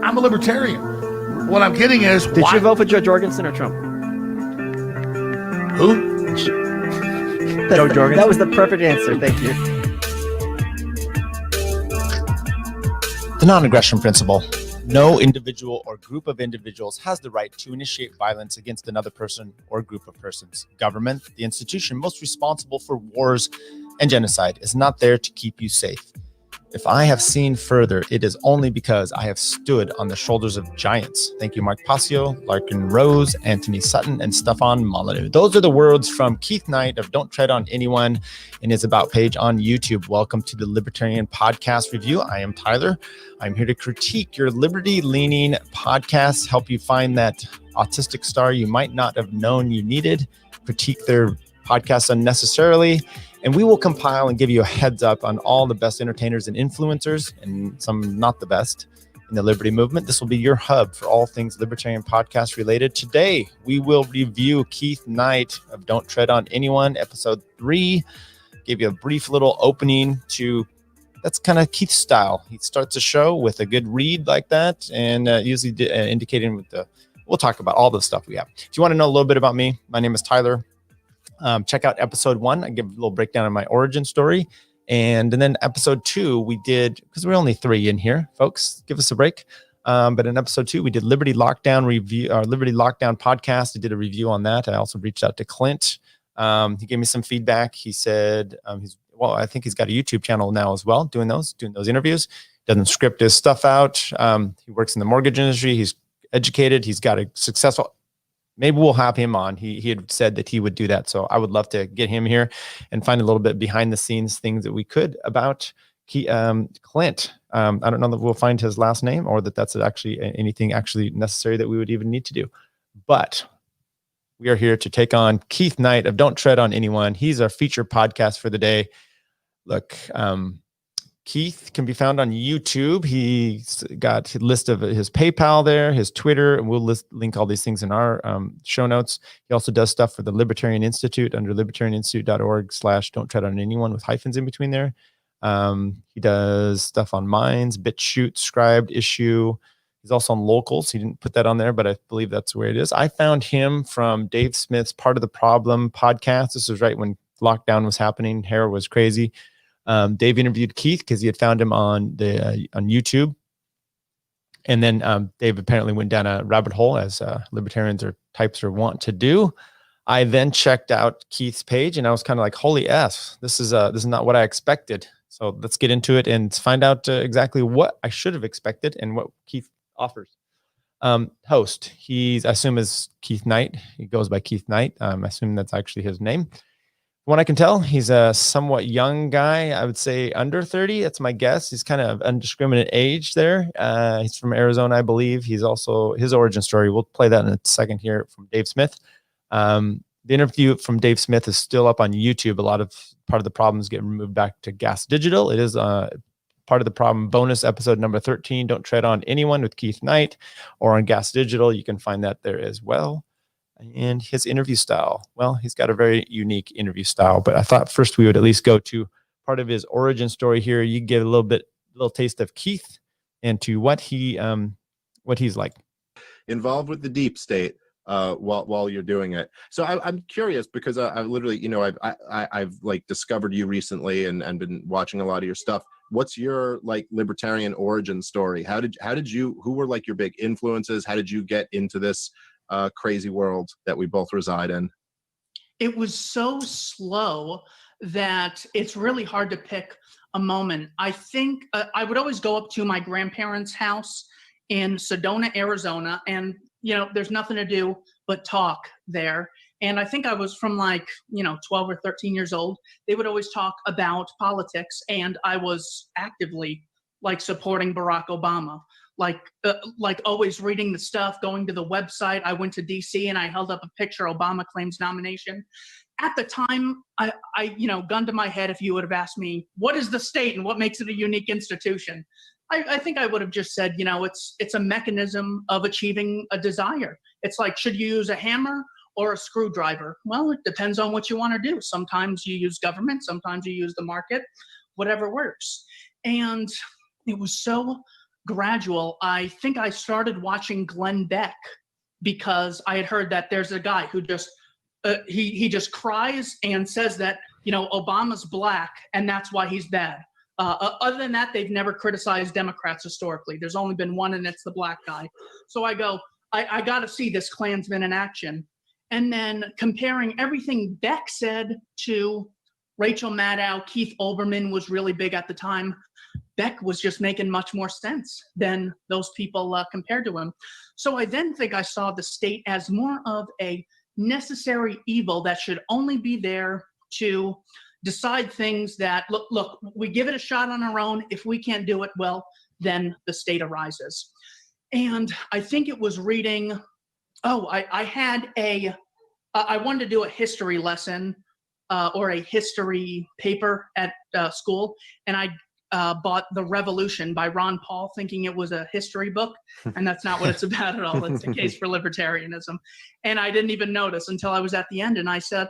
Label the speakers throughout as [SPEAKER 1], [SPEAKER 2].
[SPEAKER 1] I'm a libertarian. What I'm getting is,
[SPEAKER 2] did you vote for Joe Jorgensen or Trump?
[SPEAKER 1] Who?
[SPEAKER 2] Joe Jorgensen. That was the perfect answer. Thank you.
[SPEAKER 3] The non-aggression principle. No individual or group of individuals has the right to initiate violence against another person or group of persons. Government, the institution most responsible for wars and genocide, is not there to keep you safe. If I have seen further, it is only because I have stood on the shoulders of giants. Thank you, Mark Passio, Larkin Rose, Anthony Sutton, and Stefan Molyneux. Those are the words from Keith Knight of Don't Tread on Anyone in his About page on YouTube. Welcome to the Libertarian Podcast Review. I am Tyler. I'm here to critique your liberty-leaning podcasts, help you find that autistic star you might not have known you needed, critique their podcasts unnecessarily, and we will compile and give you a heads up on all the best entertainers and influencers, and some not the best, in the liberty movement. This will be your hub for all things libertarian podcast related. Today, we will review Keith Knight of Don't Tread on Anyone, episode 3. Give you a brief little opening to, that's kind of Keith's style. He starts a show with a good read like that, and usually indicating with the, we'll talk about all the stuff we have. If you want to know a little bit about me, my name is Tyler. Check out episode 1. I give a little breakdown of my origin story. And then episode 2, we did, because we're only 3 in here, folks, give us a break. But in episode 2, we did Liberty Lockdown review, our Liberty Lockdown podcast. I did a review on that. I also reached out to Clint. He gave me some feedback. He said, I think he's got a YouTube channel now as well, doing those interviews. Doesn't script his stuff out. He works in the mortgage industry. He's educated. He's got a successful, maybe we'll have him on. He had said that he would do that. So I would love to get him here and find a little bit behind the scenes things that we could about Clint. I don't know that we'll find his last name or that that's actually anything actually necessary that we would even need to do. But we are here to take on Keith Knight of Don't Tread on Anyone. He's our featured podcast for the day. Look, Keith can be found on YouTube. He's got a list of his PayPal there, his Twitter, and we'll link all these things in our show notes. He also does stuff for the Libertarian Institute under libertarianinstitute.org/Don't Tread on Anyone with hyphens in between there. He does stuff on Minds, BitChute, Scribed, Issue. He's also on Locals. He didn't put that on there, but I believe that's where it is. I found him from Dave Smith's Part of the Problem podcast. This was right when lockdown was happening. Hair was crazy. Dave interviewed Keith because he had found him on YouTube. And then Dave apparently went down a rabbit hole, as libertarians or types are want to do. I then checked out Keith's page and I was kind of like, holy S, this is not what I expected. So let's get into it and find out exactly what I should have expected and what Keith offers. Host, I assume is Keith Knight. He goes by Keith Knight. I assume that's actually his name. From what I can tell, he's a somewhat young guy. I would say under 30. That's my guess. He's kind of undiscriminate age there. He's from Arizona, I believe. He's also, his origin story, we'll play that in a second here from Dave Smith. The interview from Dave Smith is still up on YouTube. Part of the problem is getting moved back to Gas Digital. It is Part of the Problem bonus episode number 13, Don't Tread on Anyone with Keith Knight, or on Gas Digital. You can find that there as well. And his interview style, well, he's got a very unique interview style, but I thought first we would at least go to part of his origin story here. You give a little taste of Keith and to what he's like.
[SPEAKER 4] Involved with the deep state while you're doing it. So I'm curious because I literally, I've like discovered you recently and been watching a lot of your stuff. What's your like libertarian origin story? Who were like your big influences? How did you get into this crazy world that we both reside in?
[SPEAKER 5] It was so slow that it's really hard to pick a moment. I think I would always go up to my grandparents' house in Sedona, Arizona, and there's nothing to do but talk there. And I think I was from 12 or 13 years old. They would always talk about politics, and I was actively supporting Barack Obama. Always reading the stuff, going to the website. I went to DC and I held up a picture, Obama claims nomination. At the time, I gun to my head, if you would have asked me, what is the state and what makes it a unique institution? I think I would have just said, it's a mechanism of achieving a desire. It's like, should you use a hammer or a screwdriver? Well, it depends on what you want to do. Sometimes you use government, sometimes you use the market, whatever works. And it was so gradual. I think I started watching Glenn Beck because I had heard that there's a guy who just he just cries and says that, you know, Obama's black and that's why he's bad. Other than that, they've never criticized Democrats historically. There's only been one, and it's the black guy. So I go, I got to see this Klansman in action. And then comparing everything Beck said to Rachel Maddow, Keith Olbermann was really big at the time. Beck was just making much more sense than those people compared to him. So I then think I saw the state as more of a necessary evil that should only be there to decide things that, look, we give it a shot on our own. If we can't do it, well, then the state arises. And I think it was reading, I wanted to do a history lesson or a history paper at school, and I bought The Revolution by Ron Paul, thinking it was a history book, and that's not what it's about at all. It's a case for libertarianism. And I didn't even notice until I was at the end, and I said,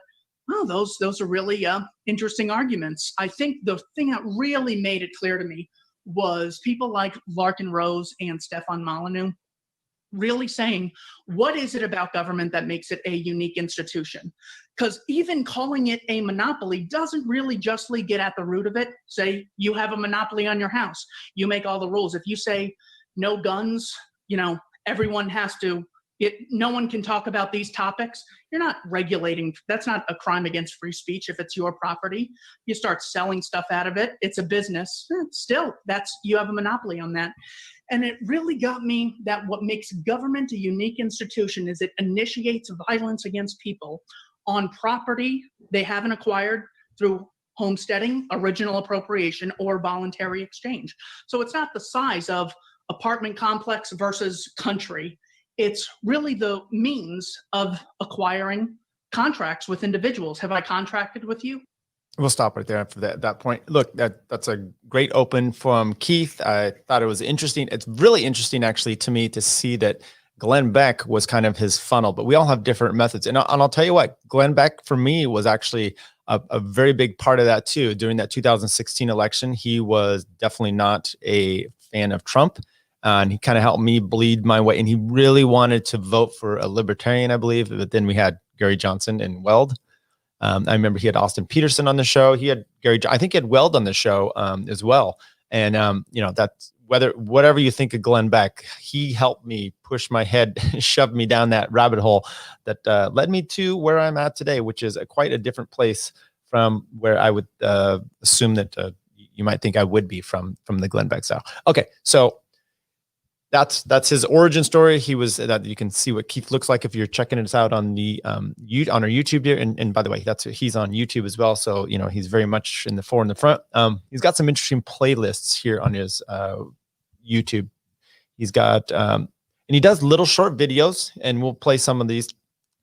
[SPEAKER 5] oh, those are really interesting arguments. I think the thing that really made it clear to me was people like Larkin Rose and Stefan Molyneux really saying, what is it about government that makes it a unique institution? Because even calling it a monopoly doesn't really justly get at the root of it. Say you have a monopoly on your house, you make all the rules. If you say no guns, you know, everyone has to, no one can talk about these topics. You're not regulating. That's not a crime against free speech if it's your property. You start selling stuff out of it, it's a business. Still, you have a monopoly on that. And it really got me that what makes government a unique institution is it initiates violence against people on property they haven't acquired through homesteading, original appropriation, or voluntary exchange. So it's not the size of apartment complex versus country. It's really the means of acquiring contracts with individuals. Have I contracted with you?
[SPEAKER 3] We'll stop right there after that point. Look, that's a great open from Keith. I thought it was interesting. It's really interesting, actually, to me to see that Glenn Beck was kind of his funnel, but we all have different methods. And I'll tell you what, Glenn Beck for me was actually a very big part of that too. During that 2016 election, he was definitely not a fan of Trump. And he kind of helped me bleed my way. And he really wanted to vote for a libertarian, I believe. But then we had Gary Johnson and Weld. I remember he had Austin Peterson on the show. He had I think he had Weld on the show as well. And, you know, that's whatever you think of Glenn Beck, he helped me push my head, shoved me down that rabbit hole that led me to where I'm at today, which is quite a different place from where I would assume that you might think I would be from the Glenn Beck style. Okay, so that's his origin story. He was that you can see what Keith looks like if you're checking us out on the on our YouTube here. And by the way, he's on YouTube as well. So, you know, he's very much in the fore and the front. He's got some interesting playlists here on his YouTube. He's got and he does little short videos, and we'll play some of these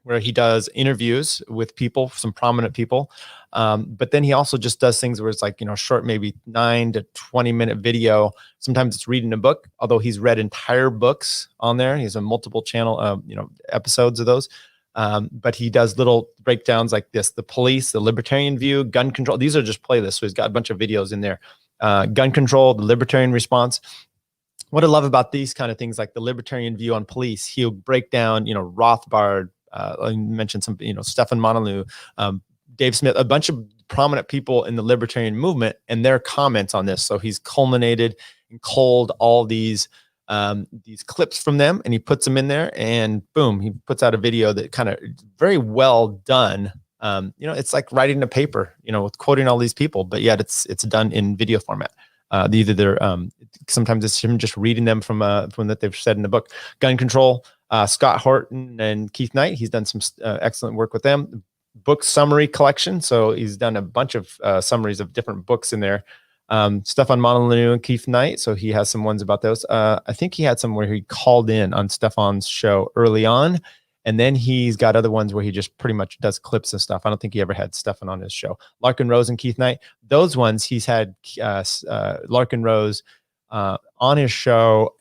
[SPEAKER 3] where he does interviews with people, some prominent people. But then he also just does things where it's like, you know, short, maybe 9 to 20 minute video. Sometimes it's reading a book, although he's read entire books on there. He has a multiple channel, you know, episodes of those. But he does little breakdowns like this: the police, the libertarian view, gun control. These are just playlists. So he's got a bunch of videos in there. Gun control, the libertarian response. What I love about these kind of things, like the libertarian view on police, he'll break down, you know, Rothbard, I mentioned some, you know, Stefan Molyneux, Dave Smith, a bunch of prominent people in the libertarian movement and their comments on this. So he's culminated and culled all these clips from them, and he puts them in there, and boom, he puts out a video that kind of very well done. You know, it's like writing a paper, you know, with quoting all these people, but yet it's done in video format. Either they're sometimes it's him just reading them from that they've said in the book. Gun control, Scott Horton and Keith Knight. He's done some excellent work with them. Book summary collection. So he's done a bunch of summaries of different books in there. Stefan Molyneux and Keith Knight. So he has some ones about those. I think he had some where he called in on Stefan's show early on. And then he's got other ones where he just pretty much does clips and stuff. I don't think he ever had Stefan on his show. Larkin Rose and Keith Knight. Those ones he's had Larkin Rose on his show,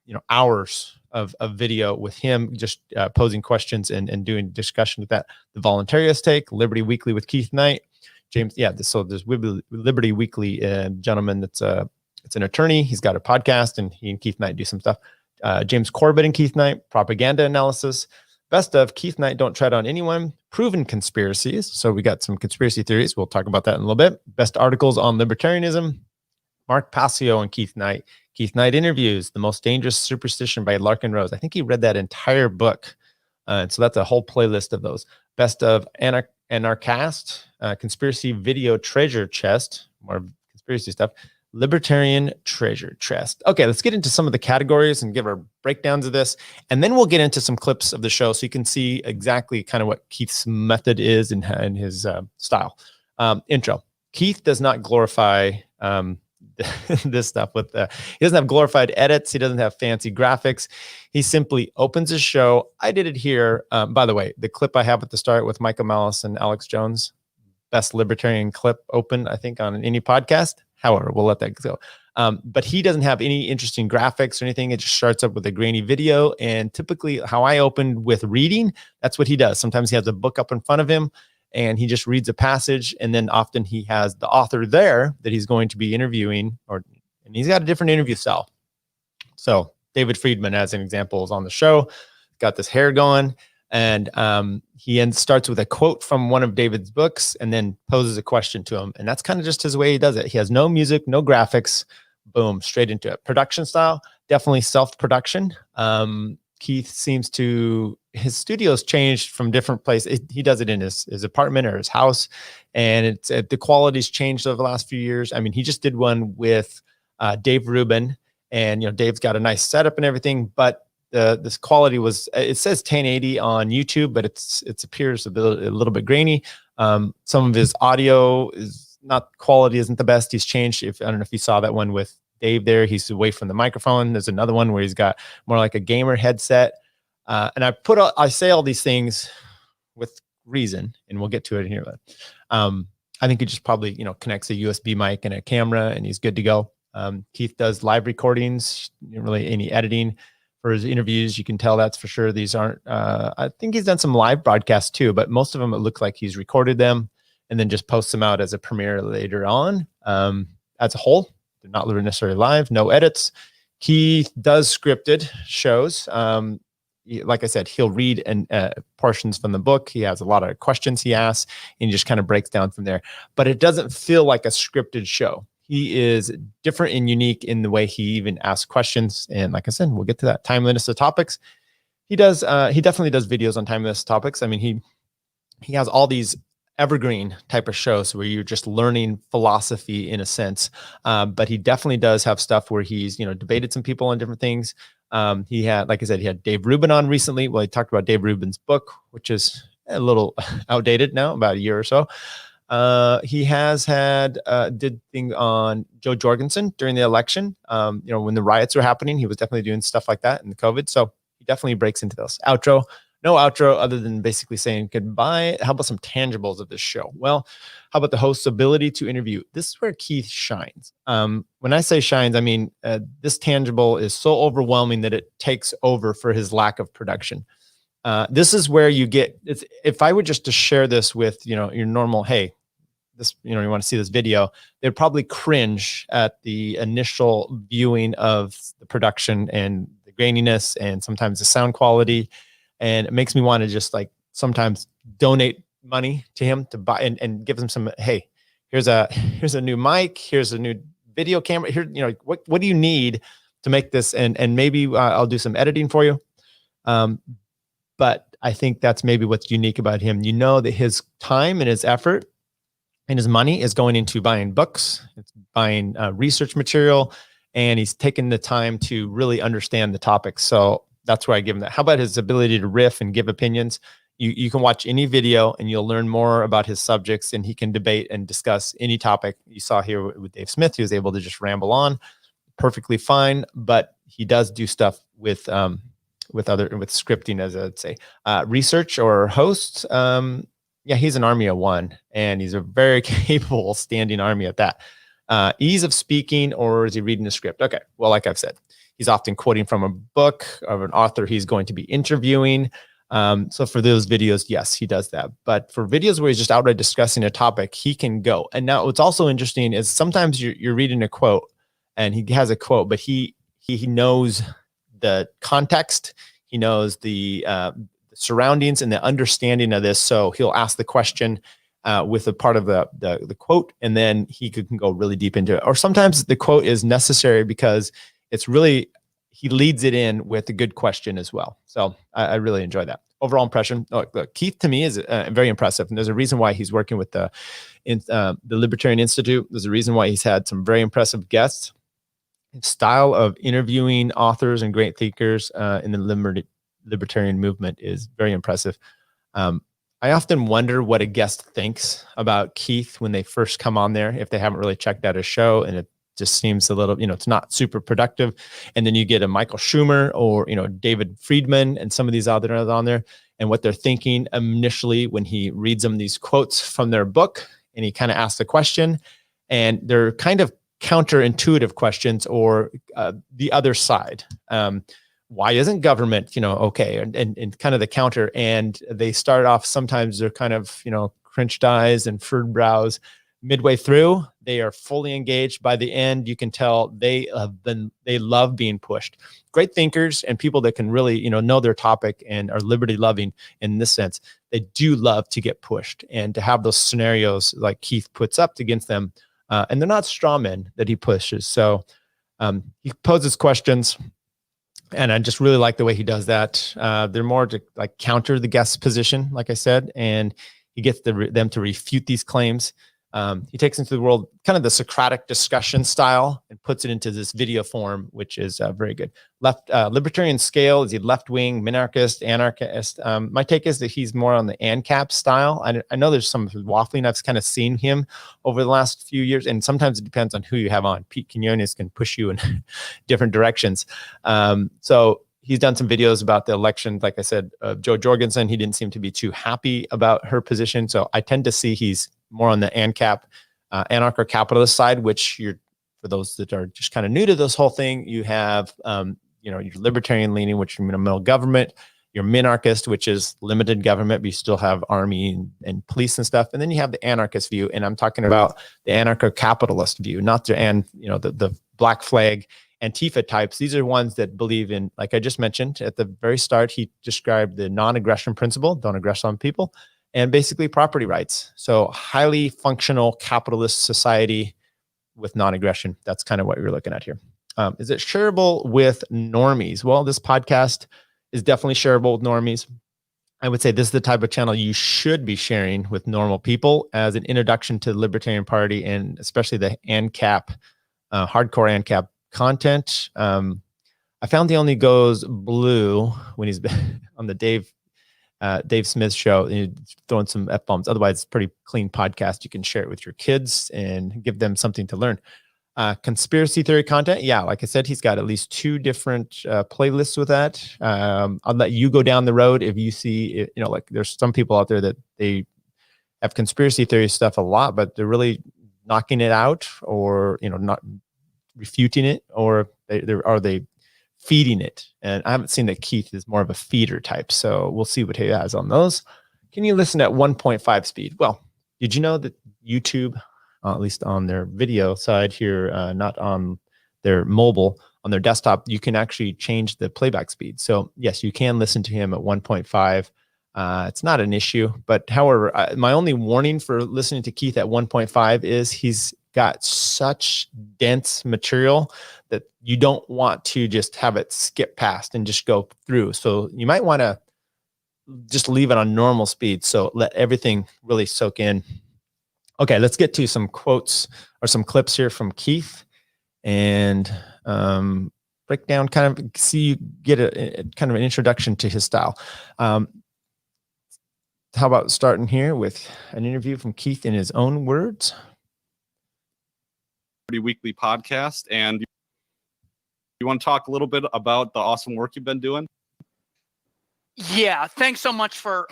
[SPEAKER 3] you know, hours of video with him just posing questions and doing discussion with that. The Voluntarist Take, Liberty Weekly with Keith Knight. James, yeah, so there's Liberty Weekly gentleman that's It's an attorney. He's got a podcast, and he and Keith Knight do some stuff. James Corbett and Keith Knight, propaganda analysis. Best of Keith Knight, Don't Tread on Anyone, proven conspiracies. So we got some conspiracy theories. We'll talk about that in a little bit. Best articles on libertarianism. Mark Passio and Keith Knight. Keith Knight interviews, The Most Dangerous Superstition by Larkin Rose. I think he read that entire book. So that's a whole playlist of those. Best of Anarchast, conspiracy video treasure chest, more conspiracy stuff. Libertarian treasure chest. Okay, let's get into some of the categories and give our breakdowns of this. And then we'll get into some clips of the show so you can see exactly kind of what Keith's method is and his style. Intro. Keith does not glorify this stuff with he doesn't have glorified edits. He doesn't have fancy graphics. He simply opens his show. I did it here. By the way, the clip I have at the start with Michael Malice and Alex Jones, best libertarian clip open, I think, on any podcast. However, we'll let that go. But he doesn't have any interesting graphics or anything. It just starts up with a grainy video. And typically how I opened with reading, that's what he does. Sometimes he has a book up in front of him and he just reads a passage. And then often he has the author there that he's going to be interviewing, and he's got a different interview style. So David Friedman, as an example, is on the show, got this hair going. And he starts with a quote from one of David's books and then poses a question to him. And that's kind of just his way he does it. He has no music, no graphics, boom, straight into it. Production style, definitely self-production. Keith seems to, his studio's changed from different places. He does it in his apartment or his house. And it's the quality's changed over the last few years. I mean, he just did one with Dave Rubin, and, Dave's got a nice setup and everything, but this quality was, it says 1080 on YouTube, but it appears a little bit grainy. Some of his audio quality isn't the best. He's changed. I don't know if you saw that one with Dave there, he's away from the microphone. There's another one where he's got more like a gamer headset. And I say all these things with reason, and we'll get to it in here. But I think he just probably, connects a USB mic and a camera, and he's good to go. Keith does live recordings, really any editing for his interviews. You can tell that's for sure. These aren't, I think he's done some live broadcasts too, but most of them, it looks like he's recorded them and then just posts them out as a premiere later on. As a whole, they're not necessarily live, no edits. He does scripted shows. Like I said, he'll read portions from the book. He has a lot of questions he asks, and he just kind of breaks down from there. But it doesn't feel like a scripted show. He is different and unique in the way he even asks questions. And like I said, we'll get to that. Timeliness of topics. He definitely does videos on timeless topics. I mean, he has all these evergreen type of shows where you're just learning philosophy in a sense. But he definitely does have stuff where he's, debated some people on different things. He had, like I said, he had Dave Rubin on recently. Well, he talked about Dave Rubin's book, which is a little outdated now, about a year or so. He has did things on Joe Jorgensen during the election. When the riots were happening, he was definitely doing stuff like that in the COVID. So he definitely breaks into those. Outro, no outro other than basically saying goodbye. How about some tangibles of this show? Well, how about the host's ability to interview? This is where Keith shines. When I say shines, I mean, this tangible is so overwhelming that it takes over for his lack of production. This is where you get, if I were just to share this with, your normal, hey, this, you want to see this video, they'd probably cringe at the initial viewing of the production and the graininess and sometimes the sound quality. And it makes me want to just sometimes donate money to him to buy and give him some, hey, here's a new mic, here's a new video camera here. What do you need to make this? And maybe I'll do some editing for you. But I think that's maybe what's unique about him. That his time and his effort and his money is going into buying books, it's buying research material, and he's taken the time to really understand the topic. So that's where I give him that. How about his ability to riff and give opinions? You can watch any video and you'll learn more about his subjects, and he can debate and discuss any topic. You saw here with Dave Smith, he was able to just ramble on perfectly fine, but he does do stuff with scripting, as I'd say, research or hosts. He's an army of one, and he's a very capable standing army at that. Ease of speaking, or is he reading a script? Okay. Well, like I've said, he's often quoting from a book of an author he's going to be interviewing. So for those videos, yes, he does that. But for videos where he's just outright discussing a topic, he can go. And now what's also interesting is sometimes you're reading a quote and he has a quote, but he knows the context, he knows the surroundings and the understanding of this. So he'll ask the question with a part of the quote, and then he can go really deep into it. Or sometimes the quote is necessary because it's really, he leads it in with a good question as well. So I really enjoy that. Overall impression, look, Keith to me is very impressive. And there's a reason why he's working with the Libertarian Institute. There's a reason why he's had some very impressive guests. His style of interviewing authors and great thinkers in the libertarian movement is very impressive. I often wonder what a guest thinks about Keith when they first come on there, if they haven't really checked out his show, and it just seems a little, it's not super productive. And then you get a Michael Schumer or, David Friedman and some of these others on there, and what they're thinking initially when he reads them these quotes from their book, and he kind of asks the question, and they're kind of counterintuitive questions, or the other side. Why isn't government, okay? And kind of the counter. And they start off, sometimes they're kind of, crinched eyes and furrowed brows. Midway through, they are fully engaged. By the end, you can tell they love being pushed. Great thinkers and people that can really, know their topic and are liberty loving in this sense. They do love to get pushed, and to have those scenarios like Keith puts up against them. And they're not straw men that he pushes. So he poses questions, and I just really like the way he does that. They're more to like counter the guest's position, like I said, and he gets them to refute these claims. He takes into the world kind of the Socratic discussion style and puts it into this video form, which is very good. Libertarian scale, is he left-wing, minarchist, anarchist? My take is that he's more on the ANCAP style. I know there's some waffling. I've kind of seen him over the last few years, and sometimes it depends on who you have on. Pete Quinones can push you in different directions. So he's done some videos about the election. Like I said, Jo Jorgensen, he didn't seem to be too happy about her position. So I tend to see he's more on the ANCAP, anarcho-capitalist side, which for those that are just kind of new to this whole thing, you have, your libertarian leaning, which is minimal government, your minarchist, which is limited government, but you still have army and police and stuff. And then you have the anarchist view. And I'm talking about the anarcho-capitalist view, not the black flag Antifa types. These are ones that believe in, like I just mentioned at the very start, he described the non-aggression principle, don't aggress on people, and basically property rights. So highly functional capitalist society with non-aggression. That's kind of what you're looking at here. Is it shareable with normies? Well, this podcast is definitely shareable with normies. I would say this is the type of channel you should be sharing with normal people as an introduction to the Libertarian Party, and especially the ANCAP, hardcore ANCAP content. I found he only goes blue when he's on the Dave Smith show, and he's throwing some F-bombs. Otherwise, it's a pretty clean podcast. You can share it with your kids and give them something to learn. Conspiracy theory content. Yeah, like I said, he's got at least 2 different playlists with that. I'll let you go down the road if you see, like there's some people out there that they have conspiracy theory stuff a lot, but they're really knocking it out, or, not refuting it, or are they feeding it? And I haven't seen that Keith is more of a feeder type. So we'll see what he has on those. Can you listen at 1.5 speed? Well, did you know that YouTube, at least on their video side here, not on their mobile, on their desktop, you can actually change the playback speed. So yes, you can listen to him at 1.5. It's not an issue, but however, my only warning for listening to Keith at 1.5 is he's got such dense material that you don't want to just have it skip past and just go through. So you might want to just leave it on normal speed. So let everything really soak in. Okay, let's get to some quotes or some clips here from Keith, and break down, kind of see you get a kind of an introduction to his style. How about starting here with an interview from Keith in his own words?
[SPEAKER 6] Weekly podcast, and you want to talk a little bit about the awesome work you've been doing?
[SPEAKER 5] Yeah, thanks so much for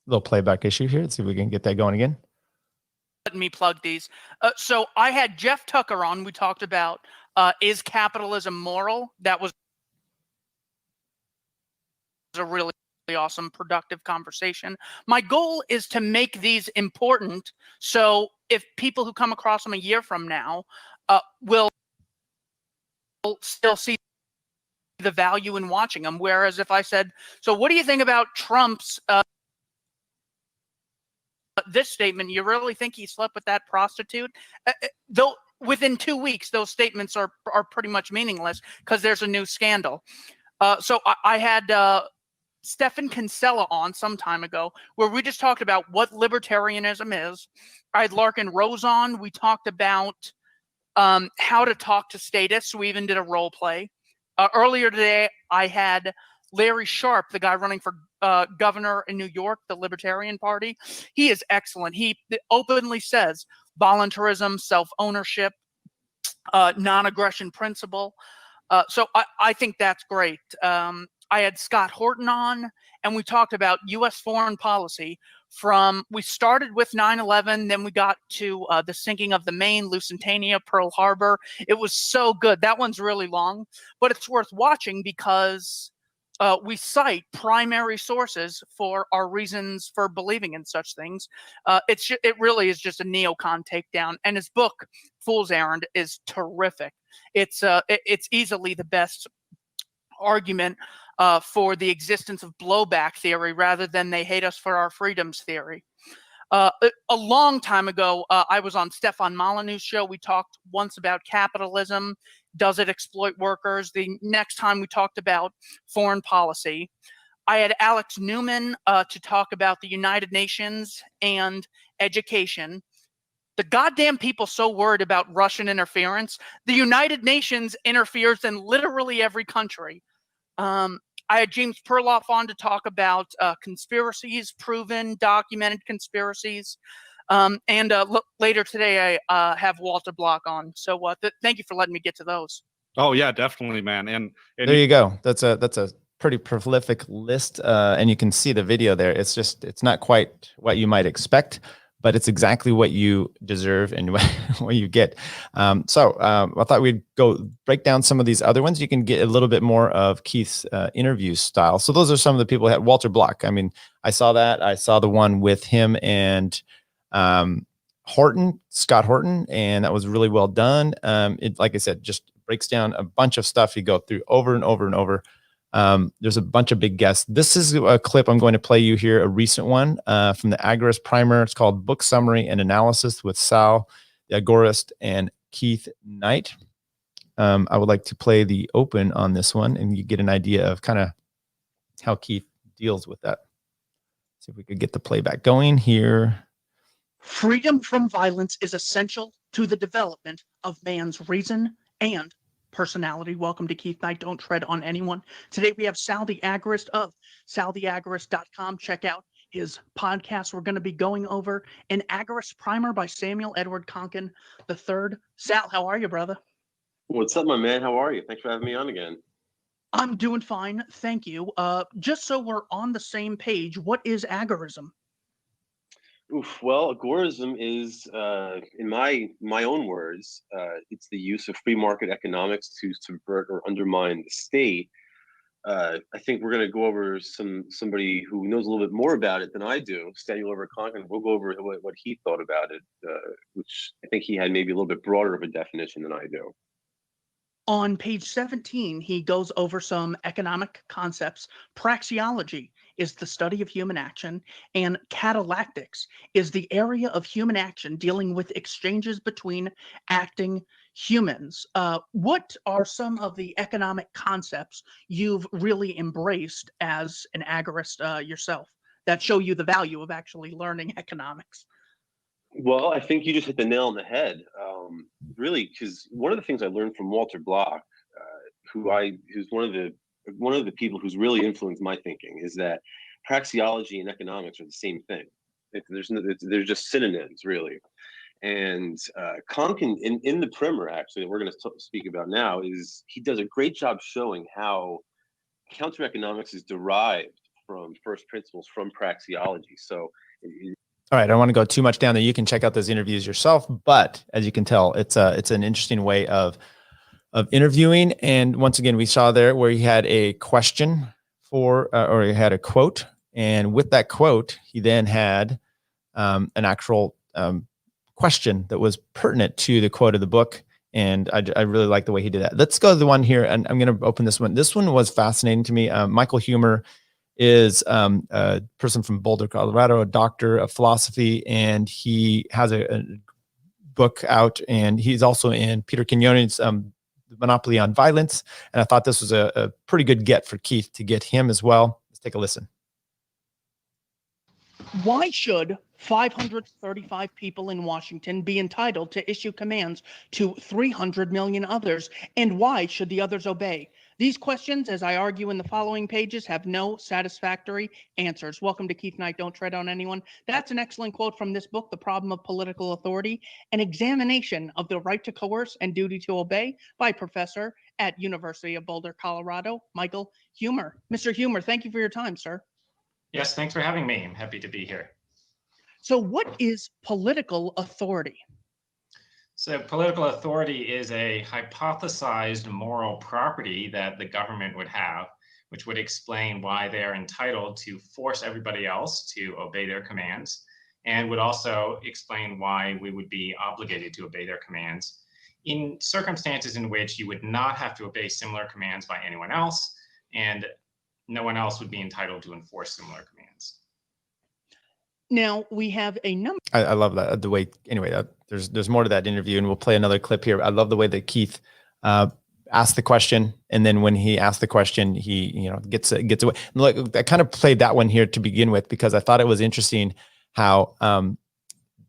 [SPEAKER 3] Little playback issue here. Let's see if we can get that going again.
[SPEAKER 5] letting me plug these. So I had Jeff Tucker on. We talked about is capitalism moral? That was a really awesome, productive conversation. My goal is to make these important, so if people who come across them a year from now will still see the value in watching them. Whereas if I said, so what do you think about Trump's this statement? You really think he slept with that prostitute? Though within 2 weeks, those statements are pretty much meaningless because there's a new scandal. So I had Stefan Kinsella on some time ago where we just talked about what libertarianism is. I had Larkin Rose on. We talked about how to talk to statists. We even did a role play. Earlier today, I had Larry Sharp, the guy running for governor in New York, the Libertarian Party. He is excellent. He openly says voluntarism, self-ownership, non-aggression principle. So I think that's great. I had Scott Horton on, and we talked about U.S. foreign policy. We started with 9/11, then we got to the sinking of the Maine, Lusitania, Pearl Harbor. It was so good. That one's really long, but it's worth watching because we cite primary sources for our reasons for believing in such things. It really is just a neocon takedown, and his book, Fool's Errand, is terrific. It's easily the best argument for the existence of blowback theory rather than they hate us for our freedoms theory. A long time ago, I was on Stefan Molyneux's show. We talked once about capitalism. Does it exploit workers? The next time we talked about foreign policy. I had Alex Newman to talk about the United Nations and education. The goddamn people so worried about Russian interference. The United Nations interferes in literally every country. I had James Perloff on to talk about conspiracies, proven, documented conspiracies. Later today, I have Walter Block on. So thank you for letting me get to those.
[SPEAKER 6] Oh yeah, definitely, man. And
[SPEAKER 3] there you go. That's a pretty prolific list, and you can see the video there. It's not quite what you might expect, but it's exactly what you deserve and what you get. So I thought we'd go break down some of these other ones. You can get a little bit more of Keith's interview style. So those are some of the people who had Walter Block. I mean, I saw that. I saw the one with him and Scott Horton, and that was really well done. It, like I said, just breaks down a bunch of stuff you go through over and over and over. There's a bunch of big guests. This is a clip I'm going to play you here, a recent one from the Agorist Primer. It's called Book Summary and Analysis with Sal, the Agorist, and Keith Knight. I would like to play the open on this one, and you get an idea of kind of how Keith deals with that. See if we could get the playback going here.
[SPEAKER 5] Freedom from violence is essential to the development of man's reason and personality. Welcome to Keith Knight, Don't Tread on Anyone. Today we have Sal the Agorist of saltheagorist.com. Check out his podcast. We're going to be going over an Agorist Primer by Samuel Edward Konkin III. Sal, how are you, brother?
[SPEAKER 7] What's up, my man? How are you? Thanks for having me on again.
[SPEAKER 5] I'm doing fine, thank you. Just so we're on the same page, what is agorism?
[SPEAKER 7] Well, agorism is, in my own words, it's the use of free market economics to subvert or undermine the state. I think we're going to go over somebody who knows a little bit more about it than I do, Samuel Edward Konkin. We'll go over what he thought about it, which I think he had maybe a little bit broader of a definition than I do.
[SPEAKER 5] On page 17, he goes over some economic concepts. Praxeology is the study of human action, and catalactics is the area of human action dealing with exchanges between acting humans. What are some of the economic concepts you've really embraced as an agorist yourself that show you the value of actually learning economics?
[SPEAKER 7] Well, I think you just hit the nail on the head, really, because one of the things I learned from Walter Block, who's one of the people who's really influenced my thinking, is that praxeology and economics are the same thing. They're just synonyms, really. And Konkin, in the primer, actually, that we're going to speak about now, he does a great job showing how counter-economics is derived from first principles, from praxeology. So.
[SPEAKER 3] All right, I don't want to go too much down there. You can check out those interviews yourself, but as you can tell, it's an interesting way of interviewing. And once again, we saw there where he had a question or he had a quote, and with that quote, he then had an actual question that was pertinent to the quote of the book. And I really like the way he did that. Let's go to the one here, and I'm going to open this one. This one was fascinating to me. Michael Huemer is a person from Boulder, Colorado, a doctor of philosophy, and he has a book out, and he's also in Peter Quignon's Monopoly on Violence. And I thought this was a pretty good get for Keith to get him as well. Let's take a listen.
[SPEAKER 5] Why should 535 people in Washington be entitled to issue commands to 300 million others? And why should the others obey? These questions, as I argue in the following pages, have no satisfactory answers. Welcome to Keith Knight, Don't Tread on Anyone. That's an excellent quote from this book, The Problem of Political Authority, an examination of the right to coerce and duty to obey by Professor at University of Boulder, Colorado, Michael Huemer. Mr. Huemer, thank you for your time, sir.
[SPEAKER 8] Yes, thanks for having me. I'm happy to be here.
[SPEAKER 5] So what is political authority?
[SPEAKER 8] So political authority is a hypothesized moral property that the government would have, which would explain why they're entitled to force everybody else to obey their commands, and would also explain why we would be obligated to obey their commands in circumstances in which you would not have to obey similar commands by anyone else, and no one else would be entitled to enforce similar commands.
[SPEAKER 5] Now we have a number.
[SPEAKER 3] I love that, the way, anyway, there's more to that interview, and we'll play another clip here. I love the way that Keith asked the question, and then when he asked the question, he gets away. Look, I kind of played that one here to begin with because I thought it was interesting how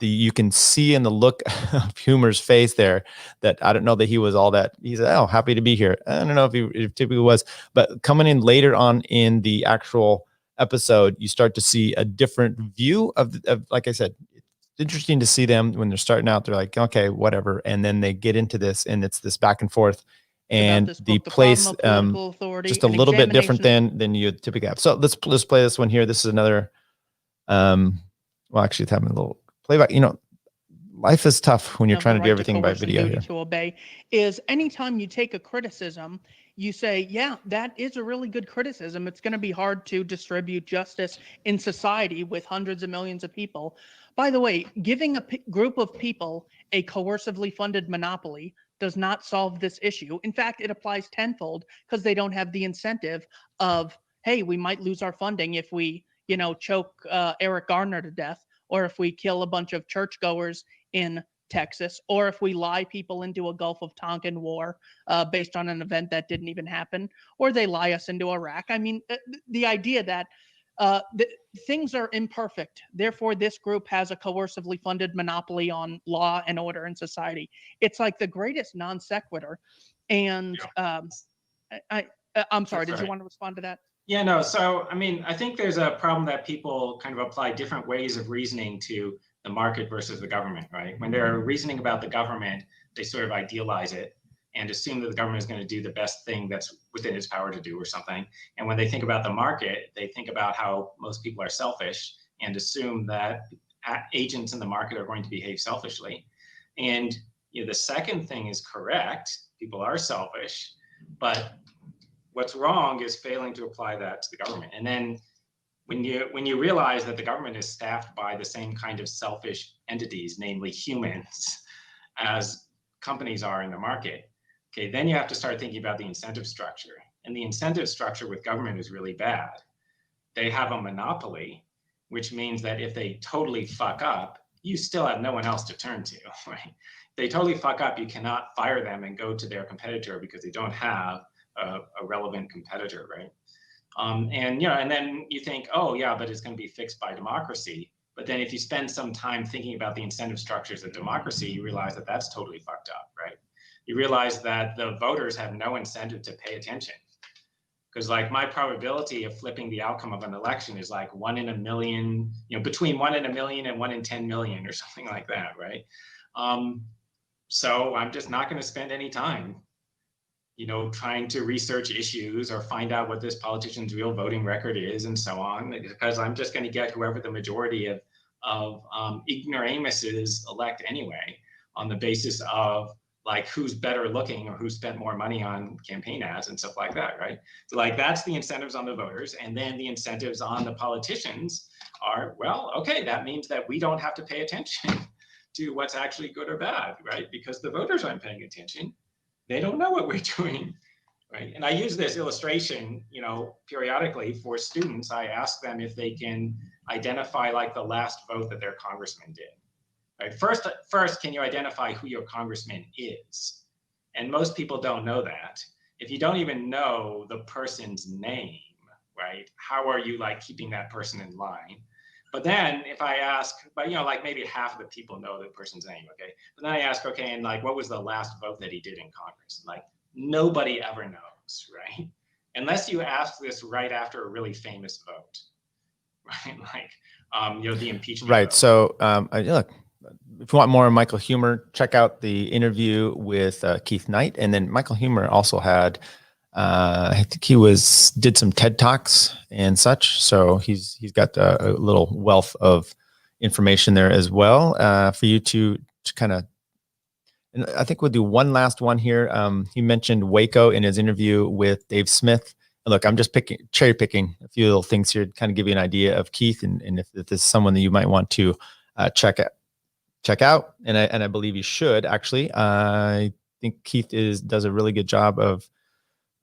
[SPEAKER 3] you can see in the look of Huemer's face there that I don't know that he was all that. He said, "Oh, happy to be here." I don't know if he typically was, but coming in later on in the actual episode, you start to see a different view of like I said, it's interesting to see them when they're starting out. They're like, okay, whatever, and then they get into this, and it's this back and forth, and the place just a little bit different than you typically have. So let's play this one here. This is another. Well, actually, it's having a little playback. Life is tough when you're trying to do everything by video here.
[SPEAKER 5] To obey is anytime you take a criticism, you say, yeah, that is a really good criticism. It's going to be hard to distribute justice in society with hundreds of millions of people. By the way, giving a group of people a coercively funded monopoly does not solve this issue. In fact, it applies tenfold because they don't have the incentive of, hey, we might lose our funding if we, choke Eric Garner to death, or if we kill a bunch of churchgoers in Texas, or if we lie people into a Gulf of Tonkin war based on an event that didn't even happen, or they lie us into Iraq. I mean, the idea that things are imperfect, therefore this group has a coercively funded monopoly on law and order in society. It's like the greatest non sequitur. And I'm sorry, did you want to respond to that?
[SPEAKER 8] Yeah, no. So, I mean, I think there's a problem that people kind of apply different ways of reasoning to the market versus the government, right? When they're reasoning about the government, they sort of idealize it and assume that the government is going to do the best thing that's within its power to do or something. And when they think about the market, they think about how most people are selfish and assume that agents in the market are going to behave selfishly. And the second thing is correct. People are selfish, but what's wrong is failing to apply that to the government. And then when you realize that the government is staffed by the same kind of selfish entities, namely humans, as companies are in the market, okay, then you have to start thinking about the incentive structure. And the incentive structure with government is really bad. They have a monopoly, which means that if they totally fuck up, you still have no one else to turn to, right? If they totally fuck up, you cannot fire them and go to their competitor because they don't have a relevant competitor, right? And then you think, oh yeah, but it's going to be fixed by democracy. But then if you spend some time thinking about the incentive structures of democracy, you realize that that's totally fucked up, right? You realize that the voters have no incentive to pay attention. Because like my probability of flipping the outcome of an election is like 1 in a million, between 1 in a million and 1 in 10 million or something like that, right? So I'm just not going to spend any time trying to research issues or find out what this politician's real voting record is and so on, because I'm just going to get whoever the majority of ignoramuses elect anyway, on the basis of like who's better looking or who spent more money on campaign ads and stuff like that, right? So like that's the incentives on the voters, and then the incentives on the politicians are, well, okay, that means that we don't have to pay attention to what's actually good or bad, right? Because the voters aren't paying attention. They don't know what we're doing, right? And I use this illustration, you know, periodically for students. I ask them if they can identify like the last vote that their congressman did. Right? First, can you identify who your congressman is? And most people don't know that. If you don't even know the person's name, right? How are you like keeping that person in line? But then if I ask, but you know, like maybe half of the people know the person's name, okay? But then I ask, okay, and like, what was the last vote that he did in Congress? And like, nobody ever knows, right? Unless you ask this right after a really famous vote, right? Like, you know, the impeachment.
[SPEAKER 3] Right.
[SPEAKER 8] Vote.
[SPEAKER 3] So, look, if you want more on Michael Huemer, check out the interview with Keith Knight. And then Michael Huemer also had, I think he did some TED Talks and such. So he's got a little wealth of information there as well for you to kind of. And I think we'll do one last one here. He mentioned Waco in his interview with Dave Smith. Look, I'm just cherry picking a few little things here to kind of give you an idea of Keith, and if this is someone that you might want to check out, and I believe you should actually. I think Keith does a really good job of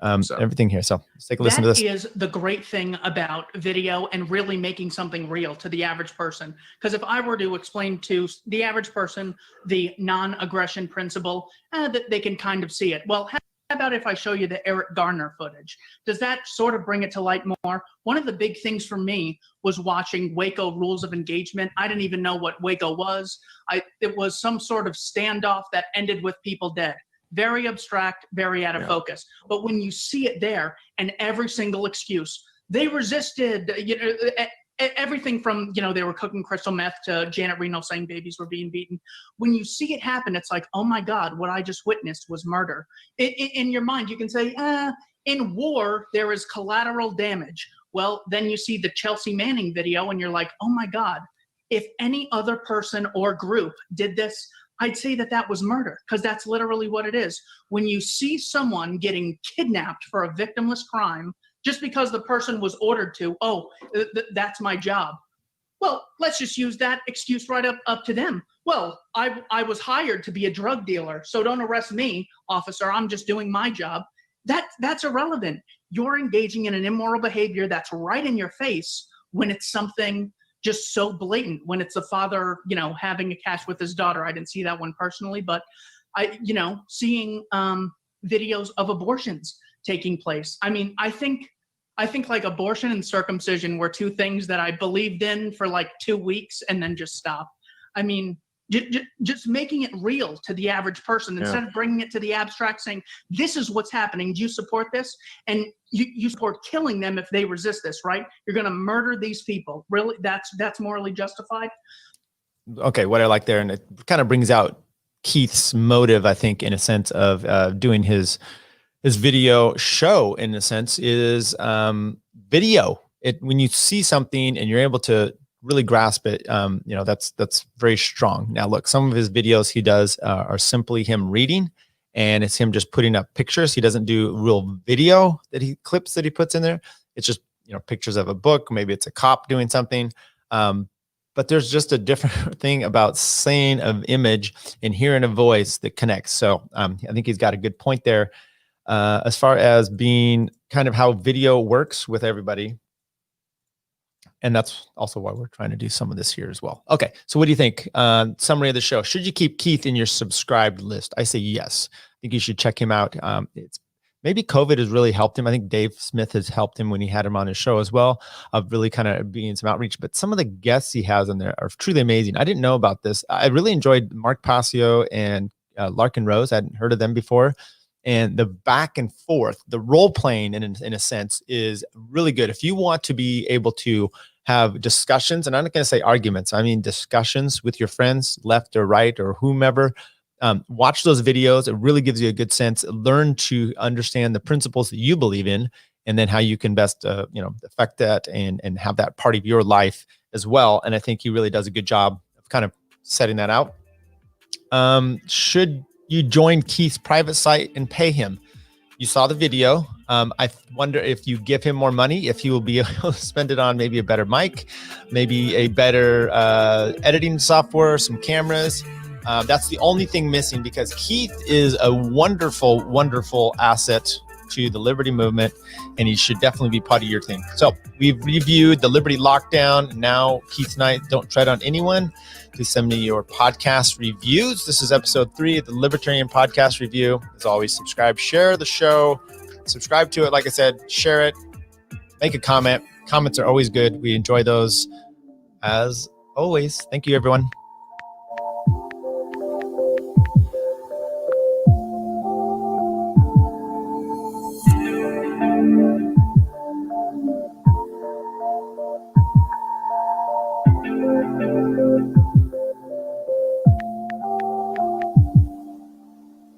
[SPEAKER 3] everything here. So let's take a listen to this.
[SPEAKER 5] That is the great thing about video and really making something real to the average person. Because if I were to explain to the average person the non-aggression principle, that they can kind of see it. Well, how about if I show you the Eric Garner footage? Does that sort of bring it to light more? One of the big things for me was watching Waco Rules of Engagement. I didn't even know what Waco was. It was some sort of standoff that ended with people dead. Very abstract, very out of focus. But when you see it there, and every single excuse, they resisted, you know, everything from, you know, they were cooking crystal meth to Janet Reno saying babies were being beaten. When you see it happen, it's like, oh my God, what I just witnessed was murder. In your mind, you can say, in war, there is collateral damage. Well, then you see the Chelsea Manning video and you're like, oh my God, if any other person or group did this, I'd say that was murder, because that's literally what it is. When you see someone getting kidnapped for a victimless crime, just because the person was ordered to, that's my job. Well, let's just use that excuse right up to them. Well, I was hired to be a drug dealer, so don't arrest me, officer. I'm just doing my job. That's irrelevant. You're engaging in an immoral behavior that's right in your face when it's something just so blatant, when it's a father, you know, having a cash with his daughter. I didn't see that one personally, but seeing videos of abortions taking place. I mean, I think like abortion and circumcision were two things that I believed in for like 2 weeks and then just stopped. I mean, just making it real to the average person instead of bringing it to the abstract, saying, this is what's happening. Do you support this? And you support killing them if they resist this, right? You're going to murder these people. Really? That's morally justified?
[SPEAKER 3] Okay, what I like there, and it kind of brings out Keith's motive, I think, in a sense of doing his video show, in a sense, is video. When you see something and you're able to really grasp it, that's very strong. Now, look, some of his videos he does are simply him reading, and it's him just putting up pictures. He doesn't do real video clips that he puts in there. It's just, pictures of a book. Maybe it's a cop doing something. But there's just a different thing about saying an image and hearing a voice that connects. So I think he's got a good point there as far as being kind of how video works with everybody. And that's also why we're trying to do some of this here as well. Okay, so what do you think? Summary of the show. Should you keep Keith in your subscribed list? I say yes. I think you should check him out. Maybe COVID has really helped him. I think Dave Smith has helped him when he had him on his show as well, of really kind of being some outreach. But some of the guests he has on there are truly amazing. I didn't know about this. I really enjoyed Mark Passio and Larkin Rose. I hadn't heard of them before. And the back and forth, the role playing in a sense is really good. If you want to be able to have discussions, and I'm not going to say arguments, I mean discussions with your friends, left or right or whomever, watch those videos. It really gives you a good sense. Learn to understand the principles that you believe in, and then how you can best, affect that and have that part of your life as well. And I think he really does a good job of kind of setting that out. Should you join Keith's private site and pay him. You saw the video. I wonder if you give him more money, if he will be able to spend it on maybe a better mic, maybe a better editing software, some cameras. That's the only thing missing, because Keith is a wonderful, wonderful asset to the Liberty movement, and he should definitely be part of your thing. So we've reviewed the Liberty lockdown. Now, Keith Knight, Don't Tread on Anyone. Please send me your podcast reviews. This is episode 3 of the Libertarian Podcast Review. As always, subscribe, share the show, subscribe to it. Like I said, share it, make a comment. Comments are always good. We enjoy those as always. Thank you, everyone.